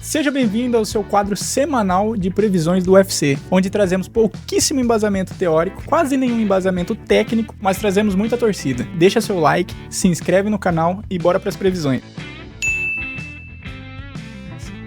Seja bem-vindo ao seu quadro semanal de previsões do UFC, onde trazemos pouquíssimo embasamento teórico, quase nenhum embasamento técnico, mas trazemos muita torcida. Deixa seu like, se inscreve no canal e bora para as previsões.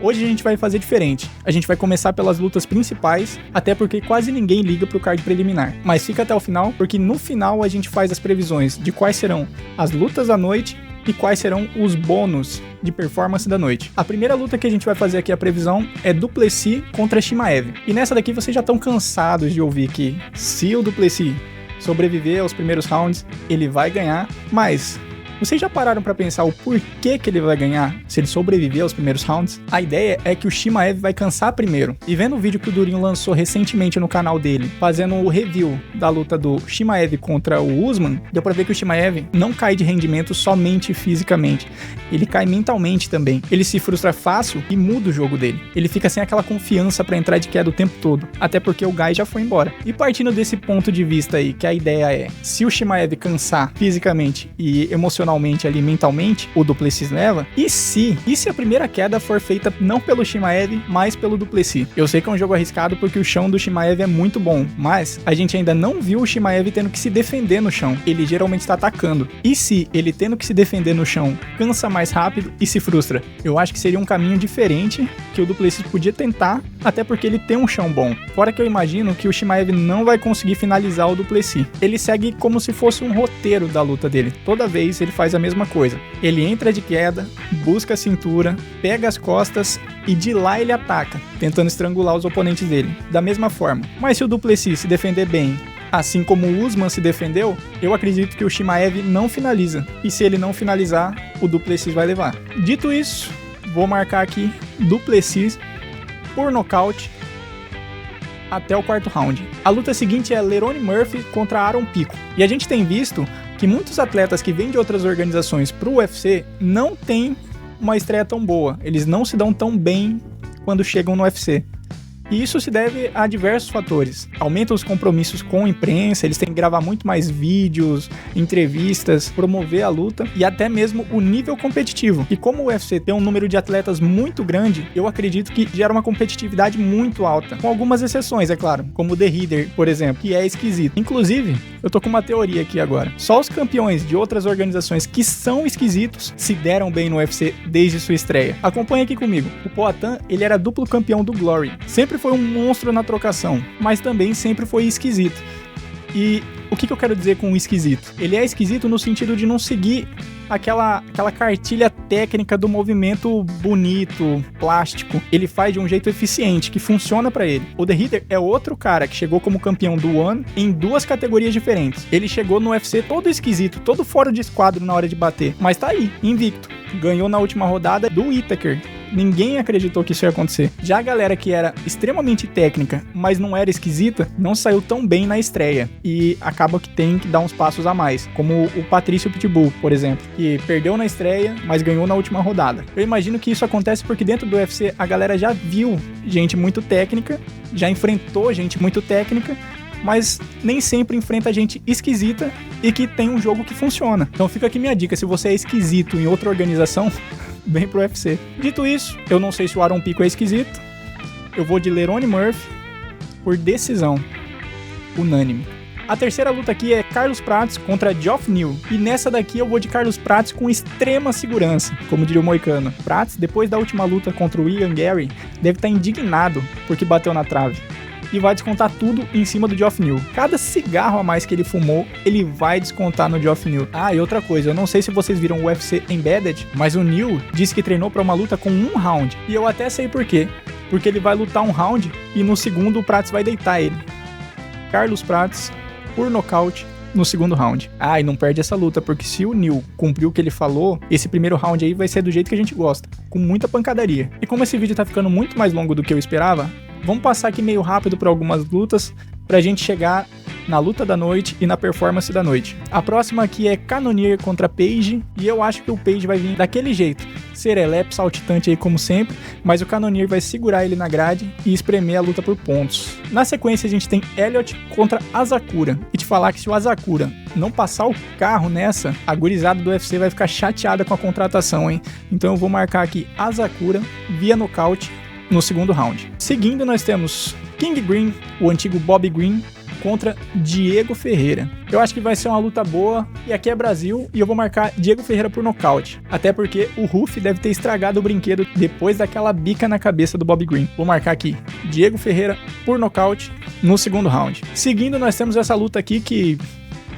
Hoje a gente vai fazer diferente. A gente vai começar pelas lutas principais, até porque quase ninguém liga pro card preliminar. Mas fica até o final, porque no final a gente faz as previsões de quais serão as lutas da noite e quais serão os bônus de performance da noite. A primeira luta que a gente vai fazer aqui, a previsão, é Du Plessis contra Chimaev. E nessa daqui vocês já estão cansados de ouvir que se o Du Plessis sobreviver aos primeiros rounds, ele vai ganhar, mas vocês já pararam pra pensar o porquê que ele vai ganhar se ele sobreviver aos primeiros rounds? A ideia é que o Chimaev vai cansar primeiro. E vendo o vídeo que o Durinho lançou recentemente no canal dele, fazendo o review da luta do Chimaev contra o Usman, deu pra ver que o Chimaev não cai de rendimento somente fisicamente. Ele cai mentalmente também. Ele se frustra fácil e muda o jogo dele. Ele fica sem aquela confiança pra entrar de queda o tempo todo. Até porque o Guy já foi embora. E partindo desse ponto de vista aí, que a ideia é, se o Chimaev cansar fisicamente e emocionalmente ali, mentalmente, o Du Plessis leva. E se a primeira queda for feita não pelo Chimaev, mas pelo Du Plessis? Eu sei que é um jogo arriscado porque o chão do Chimaev é muito bom, mas a gente ainda não viu o Chimaev tendo que se defender no chão. Ele geralmente está atacando. E se ele tendo que se defender no chão cansa mais rápido e se frustra? Eu acho que seria um caminho diferente que o Du Plessis podia tentar, até porque ele tem um chão bom. Fora que eu imagino que o Chimaev não vai conseguir finalizar o Du Plessis. Ele segue como se fosse um roteiro da luta dele. Toda vez ele faz a mesma coisa. Ele entra de queda, busca a cintura, pega as costas e de lá ele ataca, tentando estrangular os oponentes dele, da mesma forma. Mas se o Du Plessis se defender bem, assim como o Usman se defendeu, eu acredito que o Chimaev não finaliza. E se ele não finalizar, o Du Plessis vai levar. Dito isso, vou marcar aqui Du Plessis por nocaute até o quarto round. A luta seguinte é Lerone Murphy contra Aaron Pico. E a gente tem visto que muitos atletas que vêm de outras organizações pro UFC não têm uma estreia tão boa. Eles não se dão tão bem quando chegam no UFC. E isso se deve a diversos fatores. Aumentam os compromissos com a imprensa, eles têm que gravar muito mais vídeos, entrevistas, promover a luta e até mesmo o nível competitivo. E como o UFC tem um número de atletas muito grande, eu acredito que gera uma competitividade muito alta. Com algumas exceções, é claro, como o The Heater, por exemplo, que é esquisito. Inclusive, eu tô com uma teoria aqui agora. Só os campeões de outras organizações que são esquisitos se deram bem no UFC desde sua estreia. Acompanha aqui comigo. O Poatan, ele era duplo campeão do Glory. Sempre foi um monstro na trocação, mas também sempre foi esquisito. E o que eu quero dizer com esquisito? Ele é esquisito no sentido de não seguir aquela cartilha técnica do movimento bonito, plástico. Ele faz de um jeito eficiente, que funciona pra ele. O The Hitter é outro cara que chegou como campeão do One em duas categorias diferentes. Ele chegou no UFC todo esquisito, todo fora de esquadro na hora de bater, mas tá aí, invicto. Ganhou na última rodada do Whittaker. Ninguém acreditou que isso ia acontecer. Já a galera que era extremamente técnica, mas não era esquisita, não saiu tão bem na estreia. E acaba que tem que dar uns passos a mais. Como o Patrício Pitbull, por exemplo, que perdeu na estreia, mas ganhou na última rodada. Eu imagino que isso acontece porque dentro do UFC a galera já viu gente muito técnica, já enfrentou gente muito técnica, mas nem sempre enfrenta gente esquisita e que tem um jogo que funciona. Então fica aqui minha dica, se você é esquisito em outra organização, vem pro UFC. Dito isso, eu não sei se o Aaron Pico é esquisito, eu vou de Lerone Murphy por decisão unânime. A terceira luta aqui é Carlos Prates contra Geoff Neal. E nessa daqui eu vou de Carlos Prates com extrema segurança, como diria o Moicano. Prates, depois da última luta contra o Ian Gary, deve estar indignado porque bateu na trave. E vai descontar tudo em cima do Geoff Neal. Cada cigarro a mais que ele fumou, ele vai descontar no Geoff Neal. Ah, e outra coisa, eu não sei se vocês viram o UFC Embedded, mas o Neal disse que treinou para uma luta com um round. E eu até sei por quê. Porque ele vai lutar um round e no segundo o Prates vai deitar ele. Carlos Prates por nocaute no segundo round. Ah, e não perde essa luta, porque se o Neal cumpriu o que ele falou, esse primeiro round aí vai ser do jeito que a gente gosta, com muita pancadaria. E como esse vídeo tá ficando muito mais longo do que eu esperava, vamos passar aqui meio rápido por algumas lutas pra gente chegar na luta da noite e na performance da noite. A próxima aqui é Cannonier contra Page, e eu acho que o Page vai vir daquele jeito, serelepe saltitante aí como sempre, mas o Cannonier vai segurar ele na grade e espremer a luta por pontos. Na sequência a gente tem Elliot contra Asakura, e te falar que se o Asakura não passar o carro nessa, a gurizada do UFC vai ficar chateada com a contratação, hein? Então eu vou marcar aqui Asakura via nocaute no segundo round. Seguindo nós temos King Green, o antigo Bobby Green, contra Diego Ferreira. Eu acho que vai ser uma luta boa, e aqui é Brasil, e eu vou marcar Diego Ferreira por nocaute, até porque o Ruff deve ter estragado o brinquedo depois daquela bica na cabeça do Bobby Green. Vou marcar aqui Diego Ferreira por nocaute no segundo round. Seguindo, nós temos essa luta aqui que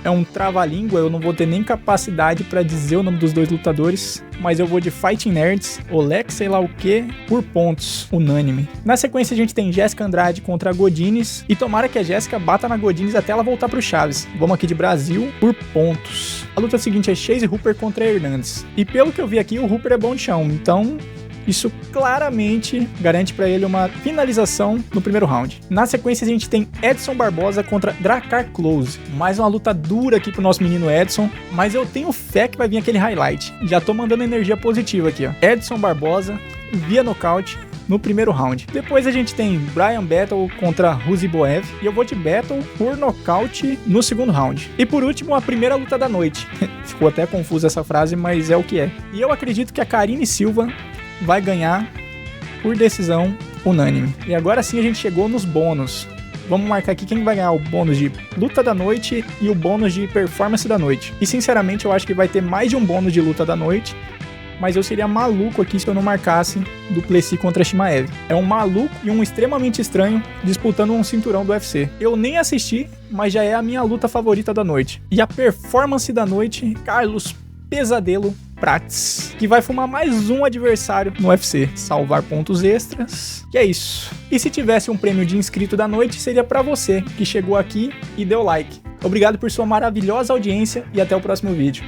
é um trava-língua, eu não vou ter nem capacidade pra dizer o nome dos dois lutadores, mas eu vou de Fighting Nerds, Oleg sei lá o que, por pontos, unânime. Na sequência a gente tem Jéssica Andrade contra a Godinez, e tomara que a Jéssica bata na Godinez até ela voltar pro Chaves. Vamos aqui de Brasil, por pontos. A luta seguinte é Chase Hooper contra Hernandes, e pelo que eu vi aqui, o Hooper é bom de chão, então isso claramente garante pra ele uma finalização no primeiro round. Na sequência a gente tem Edson Barbosa contra Drakkar Klose. Mais uma luta dura aqui pro nosso menino Edson, mas eu tenho fé que vai vir aquele highlight. Já tô mandando energia positiva aqui, ó. Edson Barbosa via nocaute no primeiro round. Depois a gente tem Brian Battle contra Ruziboev, e eu vou de Battle por nocaute no segundo round. E por último, a primeira luta da noite. Ficou até confusa essa frase, mas é o que é. E eu acredito que a Karine Silva vai ganhar por decisão unânime. E agora sim a gente chegou nos bônus. Vamos marcar aqui quem vai ganhar o bônus de luta da noite e o bônus de performance da noite. E sinceramente eu acho que vai ter mais de um bônus de luta da noite, mas eu seria maluco aqui se eu não marcasse Duplessis contra Chimaev. É um maluco e um extremamente estranho disputando um cinturão do UFC. Eu nem assisti, mas já é a minha luta favorita da noite. E a performance da noite, Carlos Pesadelo Prates, que vai fumar mais um adversário no UFC, salvar pontos extras, que é isso. E se tivesse um prêmio de inscrito da noite, seria pra você que chegou aqui e deu like. Obrigado por sua maravilhosa audiência e até o próximo vídeo.